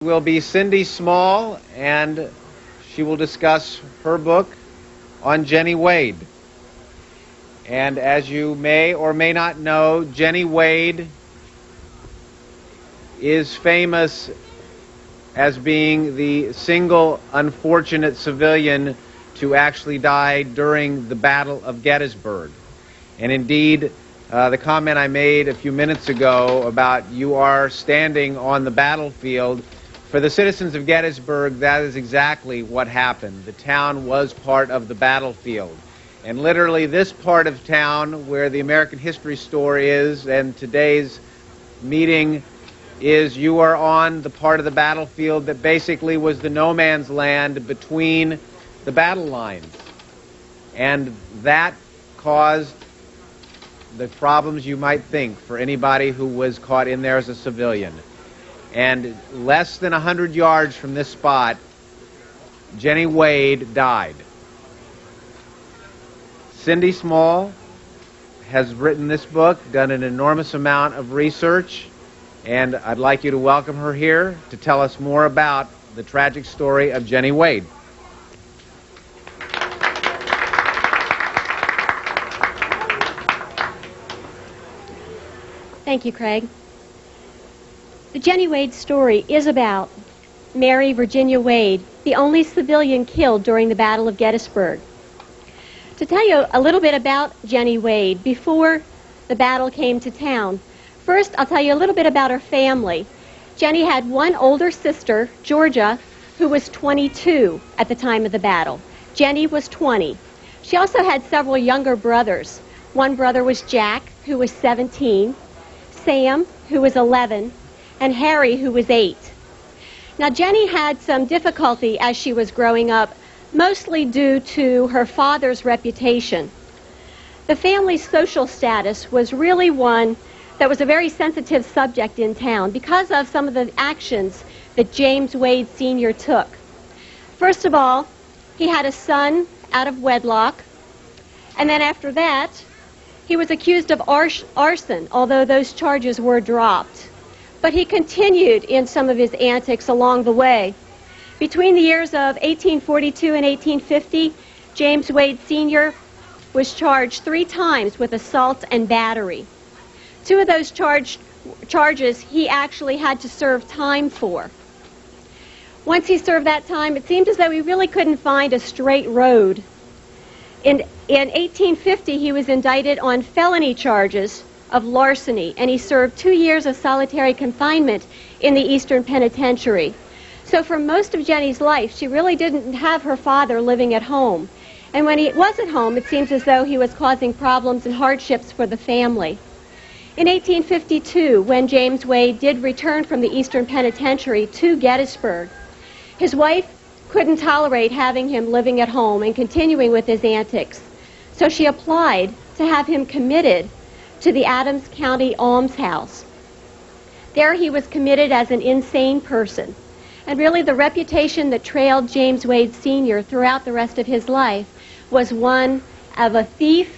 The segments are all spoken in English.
Will be Cindy Small, and she will discuss her book on Jenny Wade. And as you may or may not know, Jenny Wade is famous as being the single unfortunate civilian to actually die during the Battle of Gettysburg. And indeed, the comment I made a few minutes ago about you are standing on the battlefield, for the citizens of Gettysburg, that is exactly what happened. The town was part of the battlefield. And literally this part of town where the American History Store is and today's meeting is, you are on the part of the battlefield that basically was the no man's land between the battle lines. And that caused the problems you might think for anybody who was caught in there as a civilian. And less than 100 yards from this spot, Jenny Wade died. Cindy Small has written this book, done an enormous amount of research, and I'd like you to welcome her here to tell us more about the tragic story of Jenny Wade. Thank you, Craig. The Jenny Wade story is about Mary Virginia Wade, the only civilian killed during the Battle of Gettysburg. To tell you a little bit about Jenny Wade before the battle came to town, first I'll tell you a little bit about her family. Jenny had one older sister, Georgia, who was 22 at the time of the battle. Jenny was 20. She also had several younger brothers. One brother was Jack, who was 17, Sam, who was 11, and Harry, who was 8. Now, Jenny had some difficulty as she was growing up, mostly due to her father's reputation. The family's social status was really one that was a very sensitive subject in town because of some of the actions that James Wade Sr. took. First of all, he had a son out of wedlock, and then after that, he was accused of arson, although those charges were dropped. But he continued in some of his antics along the way. Between the years of 1842 and 1850, James Wade Sr. was charged 3 times with assault and battery. 2 of those charges he actually had to serve time for. Once he served that time, it seemed as though he really couldn't find a straight road. In 1850, he was indicted on felony charges of larceny, and he served 2 years of solitary confinement in the Eastern Penitentiary. So for most of Jenny's life, she really didn't have her father living at home. And when he was at home, it seems as though he was causing problems and hardships for the family. In 1852, when James Wade did return from the Eastern Penitentiary to Gettysburg, his wife couldn't tolerate having him living at home and continuing with his antics. So she applied to have him committed to the Adams County Almshouse. There he was committed as an insane person. And really the reputation that trailed James Wade Sr. throughout the rest of his life was one of a thief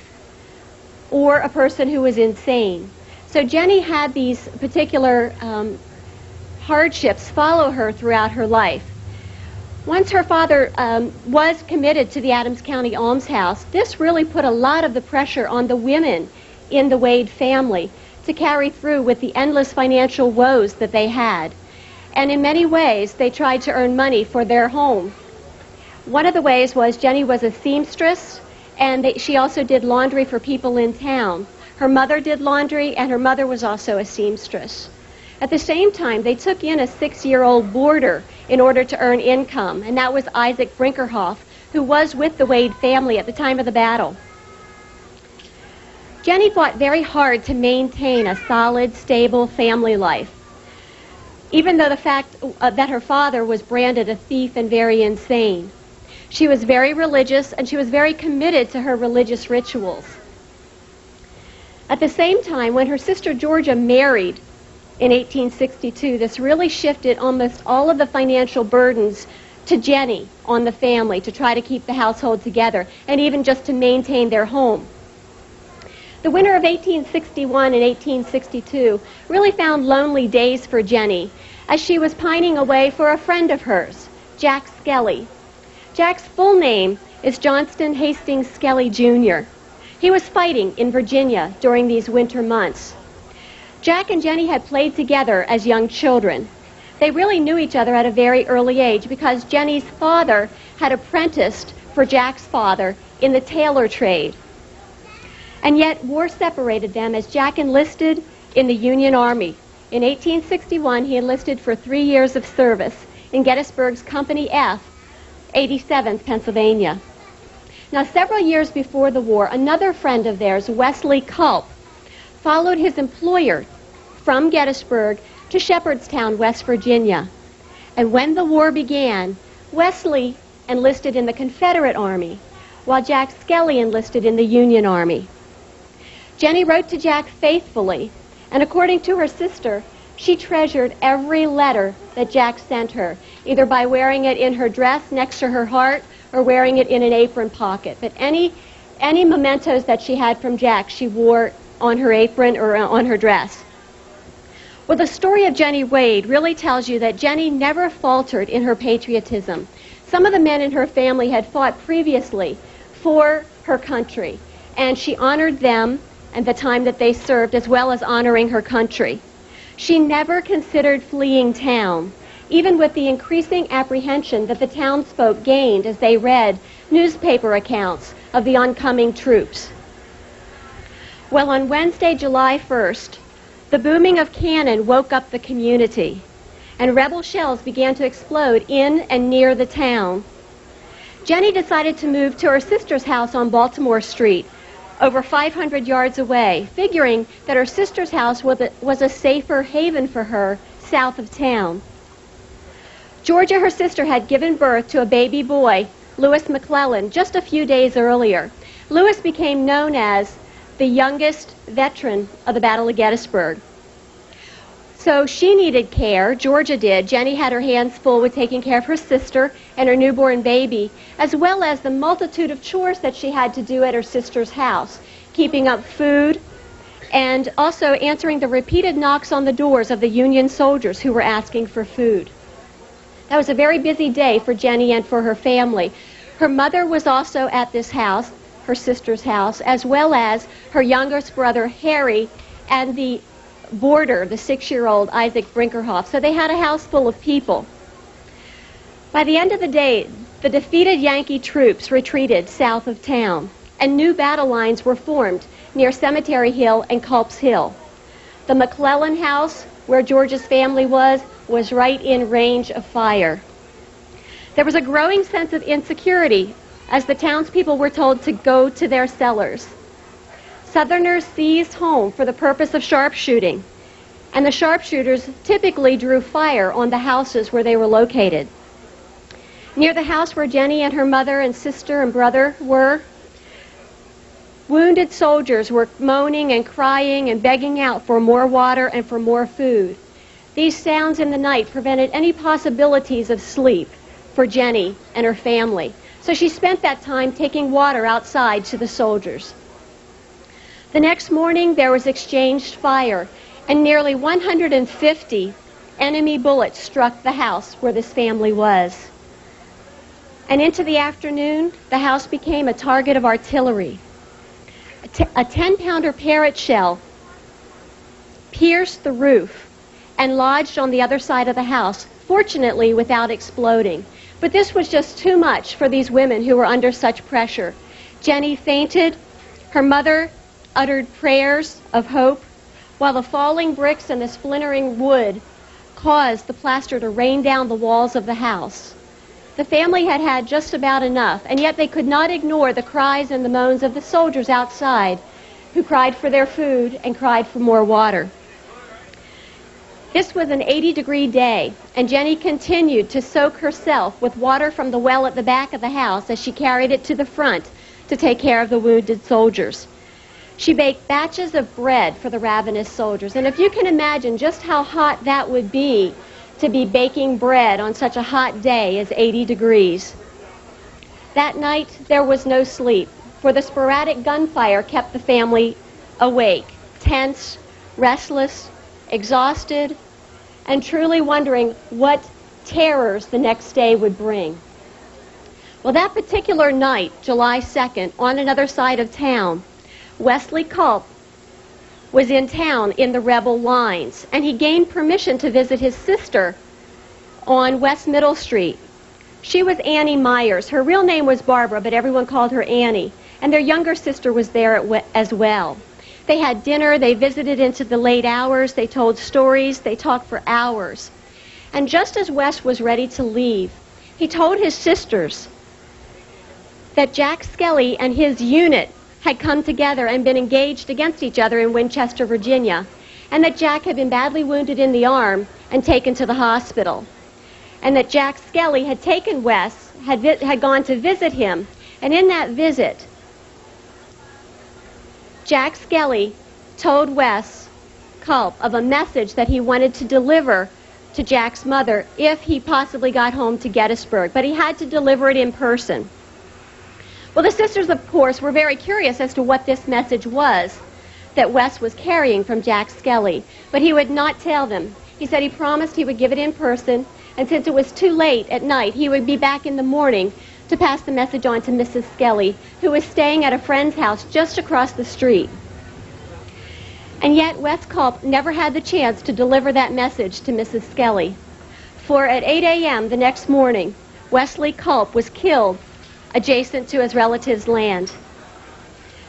or a person who was insane. So Jenny had these particular hardships follow her throughout her life. Once her father was committed to the Adams County Almshouse, this really put a lot of the pressure on the women in the Wade family to carry through with the endless financial woes that they had. And in many ways, they tried to earn money for their home. One of the ways was Jenny was a seamstress, and she also did laundry for people in town. Her mother did laundry, and her mother was also a seamstress. At the same time, they took in a 6-year-old boarder in order to earn income, and that was Isaac Brinkerhoff, who was with the Wade family at the time of the battle. Jenny fought very hard to maintain a solid, stable family life, even though the fact that her father was branded a thief and very insane. She was very religious, and she was very committed to her religious rituals. At the same time, when her sister Georgia married in 1862, this really shifted almost all of the financial burdens to Jenny on the family to try to keep the household together and even just to maintain their home. The winter of 1861 and 1862 really found lonely days for Jenny as she was pining away for a friend of hers, Jack Skelly. Jack's full name is Johnston Hastings Skelly Jr. He was fighting in Virginia during these winter months. Jack and Jenny had played together as young children. They really knew each other at a very early age because Jenny's father had apprenticed for Jack's father in the tailor trade. And yet war separated them as Jack enlisted in the Union Army. In 1861, he enlisted for 3 years of service in Gettysburg's Company F, 87th Pennsylvania. Now, several years before the war, another friend of theirs, Wesley Culp, followed his employer from Gettysburg to Shepherdstown, West Virginia. And when the war began, Wesley enlisted in the Confederate Army, while Jack Skelly enlisted in the Union Army. Jenny wrote to Jack faithfully, and according to her sister, she treasured every letter that Jack sent her, either by wearing it in her dress next to her heart or wearing it in an apron pocket. But any mementos that she had from Jack, she wore on her apron or on her dress. Well, the story of Jenny Wade really tells you that Jenny never faltered in her patriotism. Some of the men in her family had fought previously for her country, and she honored them and the time that they served, as well as honoring her country. She never considered fleeing town, even with the increasing apprehension that the townsfolk gained as they read newspaper accounts of the oncoming troops. Well, on Wednesday, July 1st, the booming of cannon woke up the community, and rebel shells began to explode in and near the town. Jenny decided to move to her sister's house on Baltimore Street, over 500 yards away, figuring that her sister's house was a safer haven for her south of town. Georgia, her sister, had given birth to a baby boy, Lewis McClellan, just a few days earlier. Lewis became known as the youngest veteran of the Battle of Gettysburg. So she needed care, Georgia did. Jenny had her hands full with taking care of her sister and her newborn baby, as well as the multitude of chores that she had to do at her sister's house, keeping up food, and also answering the repeated knocks on the doors of the Union soldiers who were asking for food. That was a very busy day for Jenny and for her family. Her mother was also at this house, her sister's house, as well as her youngest brother, Harry, and the boarder, the 6-year-old Isaac Brinkerhoff. So they had a house full of people. By the end of the day, the defeated Yankee troops retreated south of town, and new battle lines were formed near Cemetery Hill and Culp's Hill. The McClellan house, where George's family was right in range of fire. There was a growing sense of insecurity as the townspeople were told to go to their cellars. Southerners seized home for the purpose of sharpshooting, and the sharpshooters typically drew fire on the houses where they were located. Near the house where Jenny and her mother and sister and brother were, wounded soldiers were moaning and crying and begging out for more water and for more food. These sounds in the night prevented any possibilities of sleep for Jenny and her family. So she spent that time taking water outside to the soldiers. The next morning, there was exchanged fire, and nearly 150 enemy bullets struck the house where this family was. And into the afternoon, the house became a target of artillery. A 10-pounder Parrott shell pierced the roof and lodged on the other side of the house, fortunately without exploding. But this was just too much for these women who were under such pressure. Jenny fainted. Her mother uttered prayers of hope, while the falling bricks and the splintering wood caused the plaster to rain down the walls of the house. The family had had just about enough, and yet they could not ignore the cries and the moans of the soldiers outside, who cried for their food and cried for more water. This was an 80-degree day, and Jenny continued to soak herself with water from the well at the back of the house as she carried it to the front to take care of the wounded soldiers. She baked batches of bread for the ravenous soldiers, and if you can imagine just how hot that would be to be baking bread on such a hot day as 80 degrees. That night, there was no sleep, for the sporadic gunfire kept the family awake, tense, restless, exhausted, and truly wondering what terrors the next day would bring. Well, that particular night, July 2nd, on another side of town, Wesley Culp was in town in the rebel lines, and he gained permission to visit his sister on West Middle Street. She was Annie Myers. Her real name was Barbara, but everyone called her Annie, and their younger sister was there as well. They had dinner, they visited into the late hours, they told stories, they talked for hours. And just as Wes was ready to leave, he told his sisters that Jack Skelly and his unit had come together and been engaged against each other in Winchester, Virginia, and that Jack had been badly wounded in the arm and taken to the hospital, and that Jack Skelly had taken Wes, had gone to visit him, and in that visit, Jack Skelly told Wes Culp of a message that he wanted to deliver to Jack's mother if he possibly got home to Gettysburg, but he had to deliver it in person. Well, the sisters, of course, were very curious as to what this message was that Wes was carrying from Jack Skelly, but he would not tell them. He said he promised he would give it in person, and since it was too late at night, he would be back in the morning to pass the message on to Mrs. Skelly, who was staying at a friend's house just across the street. And yet, Wes Culp never had the chance to deliver that message to Mrs. Skelly, for at 8 a.m. the next morning, Wesley Culp was killed adjacent to his relative's land.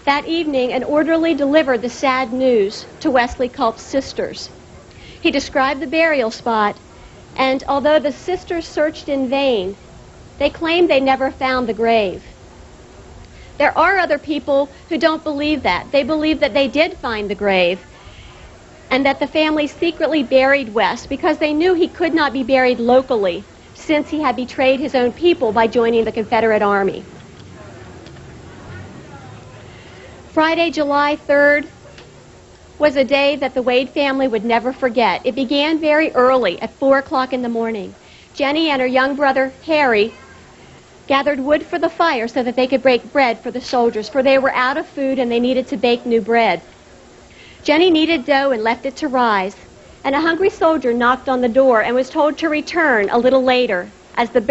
That evening, an orderly delivered the sad news to Wesley Culp's sisters. He described the burial spot, and although the sisters searched in vain, they claimed they never found the grave. There are other people who don't believe that. They believe that they did find the grave, and that the family secretly buried Wes because they knew he could not be buried locally, since he had betrayed his own people by joining the Confederate Army. Friday, July 3rd, was a day that the Wade family would never forget. It began very early, at 4 o'clock in the morning. Jenny and her young brother, Harry, gathered wood for the fire so that they could bake bread for the soldiers, for they were out of food and they needed to bake new bread. Jenny kneaded dough and left it to rise, and a hungry soldier knocked on the door and was told to return a little later as the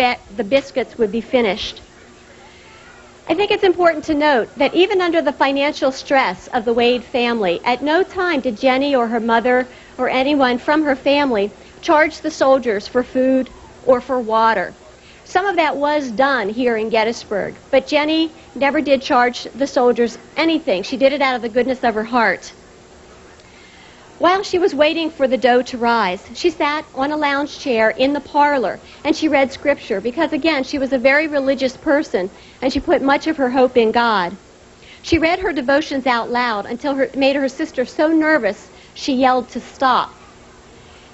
biscuits would be finished. I think it's important to note that even under the financial stress of the Wade family, at no time did Jenny or her mother or anyone from her family charge the soldiers for food or for water. Some of that was done here in Gettysburg, but Jenny never did charge the soldiers anything. She did it out of the goodness of her heart. While she was waiting for the dough to rise, she sat on a lounge chair in the parlor and she read scripture because, again, she was a very religious person and she put much of her hope in God. She read her devotions out loud until it made her sister so nervous she yelled to stop.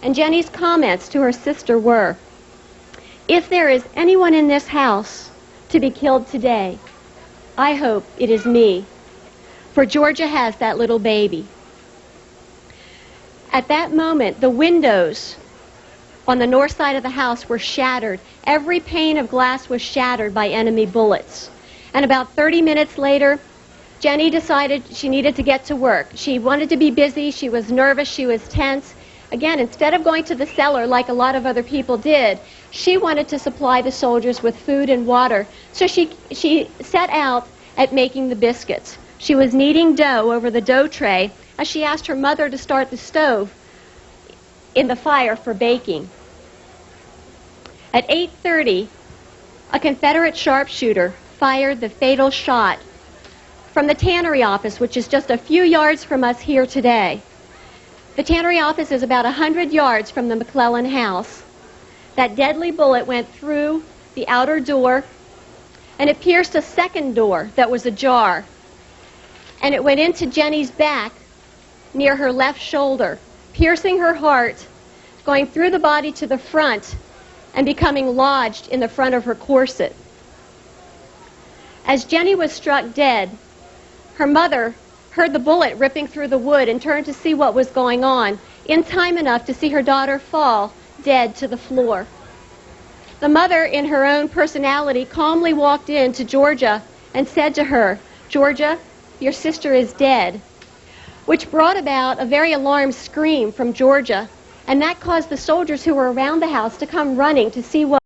And Jenny's comments to her sister were, "If there is anyone in this house to be killed today, I hope it is me, for Georgia has that little baby." At that moment, the windows on the north side of the house were shattered. Every pane of glass was shattered by enemy bullets. And about 30 minutes later, Jenny decided she needed to get to work. She wanted to be busy. She was nervous. She was tense. Again, instead of going to the cellar like a lot of other people did, she wanted to supply the soldiers with food and water. So she set out at making the biscuits. She was kneading dough over the dough tray as she asked her mother to start the stove in the fire for baking. At 8:30, a Confederate sharpshooter fired the fatal shot from the tannery office, which is just a few yards from us here today. The tannery office is about 100 yards from the McClellan house. That deadly bullet went through the outer door, and it pierced a second door that was ajar. And it went into Jenny's back near her left shoulder, piercing her heart, going through the body to the front, and becoming lodged in the front of her corset. As Jenny was struck dead, her mother heard the bullet ripping through the wood and turned to see what was going on, in time enough to see her daughter fall dead to the floor. The mother, in her own personality, calmly walked in to Georgia and said to her, "Georgia, your sister is dead," which brought about a very alarmed scream from Georgia And that caused the soldiers who were around the house to come running to see what